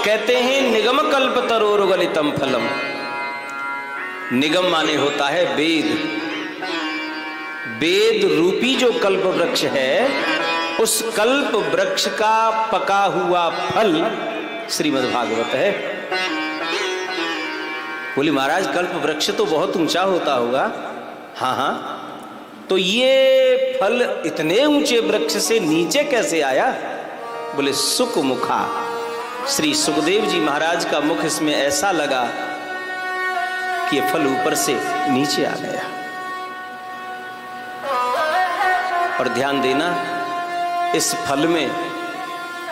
कहते हैं निगम कल्प तरोर्गलितम फलम। निगम माने होता है वेद। वेद रूपी जो कल्प वृक्ष है, उस कल्प वृक्ष का पका हुआ फल श्रीमद् भागवत है। बोली महाराज कल्प वृक्ष तो बहुत ऊंचा होता होगा। हाँ हाँ, तो ये फल इतने ऊंचे वृक्ष से नीचे कैसे आया? बोले सुख मुखा, श्री सुखदेव जी महाराज का मुख इसमें ऐसा लगा कि ये फल ऊपर से नीचे आ गया। और ध्यान देना, इस फल में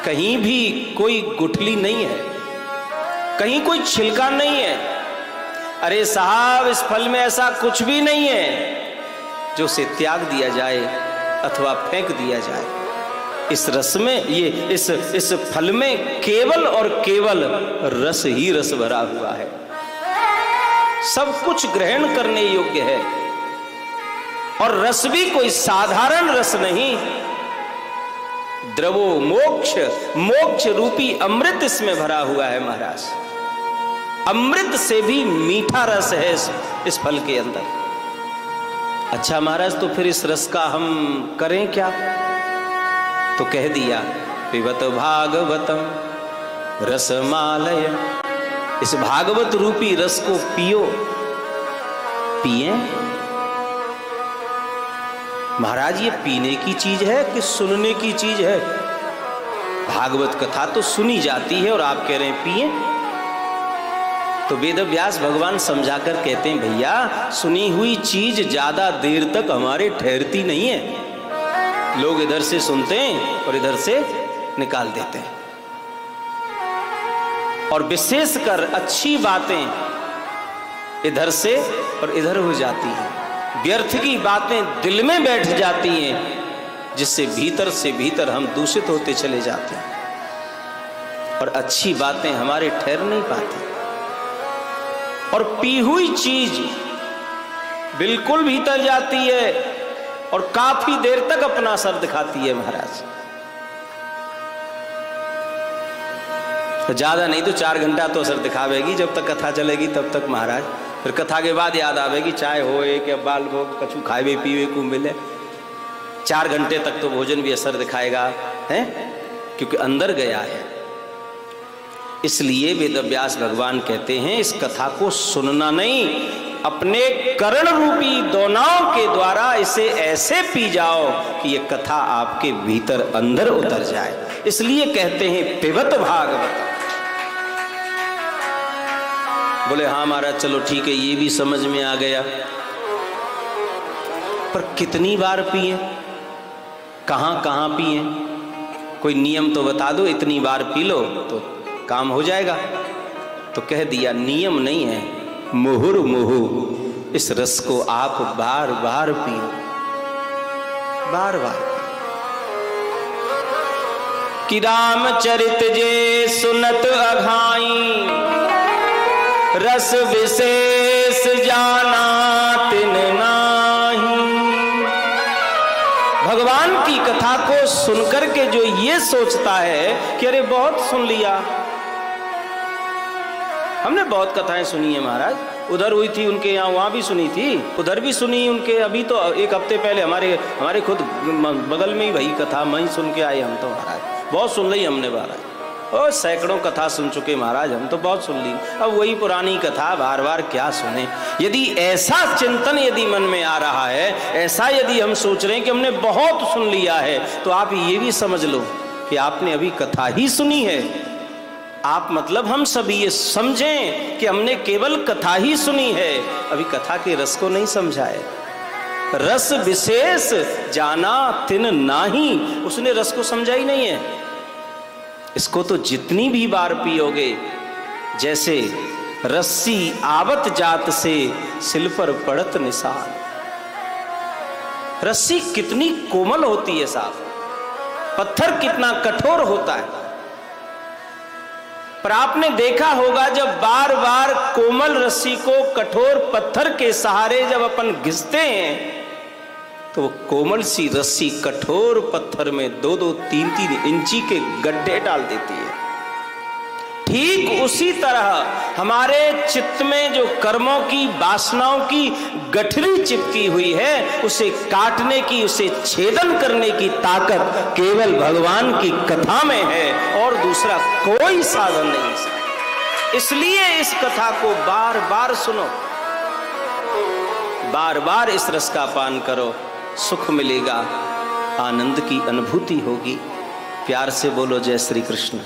कहीं भी कोई गुठली नहीं है, कहीं कोई छिलका नहीं है। अरे साहब, इस फल में ऐसा कुछ भी नहीं है जो उसे त्याग दिया जाए अथवा फेंक दिया जाए। इस रस में, ये इस फल में केवल और केवल रस ही रस भरा हुआ है। सब कुछ ग्रहण करने योग्य है। और रस भी कोई साधारण रस नहीं, द्रवो मोक्ष, मोक्ष रूपी अमृत इसमें भरा हुआ है महाराज। अमृत से भी मीठा रस है इस फल के अंदर। अच्छा महाराज, तो फिर इस रस का हम करें क्या? तो कह दिया पिबत भागवतम रसमालय। इस भागवत रूपी रस को पियो, पिए। महाराज ये पीने की चीज है कि सुनने की चीज है? भागवत कथा तो सुनी जाती है और आप कह रहे हैं पिए। तो वेद व्यास भगवान समझाकर कहते हैं भैया, सुनी हुई चीज ज्यादा देर तक हमारे ठहरती नहीं है। लोग इधर से सुनते हैं और इधर से निकाल देते हैं। और विशेषकर अच्छी बातें इधर से और इधर हो जाती हैं, व्यर्थ की बातें दिल में बैठ जाती हैं, जिससे भीतर से भीतर हम दूषित होते चले जाते हैं और अच्छी बातें हमारे ठहर नहीं पाती। और पी हुई चीज बिल्कुल भीतर जाती है और काफी देर तक अपना असर दिखाती है महाराज। ज्यादा नहीं तो 4 घंटा तो असर दिखावेगी, जब तक कथा चलेगी तब तक महाराज। फिर कथा के बाद याद आवेगी चाय होए कि बाल भोग कछु खावे पीवे को मिले। 4 घंटे तक तो भोजन भी असर दिखाएगा, है, क्योंकि अंदर गया है। इसलिए वेद व्यास भगवान कहते हैं इस कथा को सुनना नहीं, अपने कर्ण रूपी दोनाओं के द्वारा इसे ऐसे पी जाओ कि ये कथा आपके भीतर अंदर उतर जाए। इसलिए कहते हैं पिबत भागवत। बोले हाँ महाराज चलो ठीक है, ये भी समझ में आ गया, पर कितनी बार पिए, कहां कहां पिए? कोई नियम तो बता दो, इतनी बार पी लो तो काम हो जाएगा। तो कह दिया नियम नहीं है, मुहुर्मुहु इस रस को आप बार बार पियो, बार बार। कि रामचरित जे सुनत अघाई, रस विशेष जाना तिन नाही। भगवान की कथा को सुनकर के जो ये सोचता है कि अरे बहुत सुन लिया, हमने बहुत कथाएं सुनी है महाराज, उधर हुई थी उनके यहाँ, वहां भी सुनी थी, उधर भी सुनी उनके, अभी तो 1 हफ्ते पहले हमारे खुद बगल में ही वही कथा वहीं सुन के आए हम तो महाराज। बहुत सुन ली हमने महाराज, और सैकड़ों कथा सुन चुके महाराज, हम तो बहुत सुन ली। अब वही पुरानी कथा बार बार क्या सुने? यदि ऐसा चिंतन यदि मन में आ रहा है, ऐसा यदि हम सोच रहे हैं कि हमने बहुत सुन लिया है, तो आप ये भी समझ लो कि आपने अभी कथा ही सुनी है। आप मतलब हम सभी ये समझें कि हमने केवल कथा ही सुनी है, अभी कथा के रस को नहीं समझा है। रस विशेष जाना तिन नाही, उसने रस को समझा ही नहीं है। इसको तो जितनी भी बार पियोगे, जैसे रस्सी आवत जात से सिल पर पड़त निशान। रस्सी कितनी कोमल होती है साहब, पत्थर कितना कठोर होता है, पर आपने देखा होगा जब बार बार कोमल रस्सी को कठोर पत्थर के सहारे जब अपन घिसते हैं, तो वो कोमल सी रस्सी कठोर पत्थर में 2-2, 3-3 इंची के गड्ढे डाल देती है। ठीक उसी तरह हमारे चित्त में जो कर्मों की, वासनाओं की गठरी चिपकी हुई है, उसे काटने की, उसे छेदन करने की ताकत केवल भगवान की कथा में है और दूसरा कोई साधन नहीं। इसलिए इस कथा को बार बार सुनो, बार बार इस रस का पान करो, सुख मिलेगा, आनंद की अनुभूति होगी। प्यार से बोलो जय श्री कृष्ण।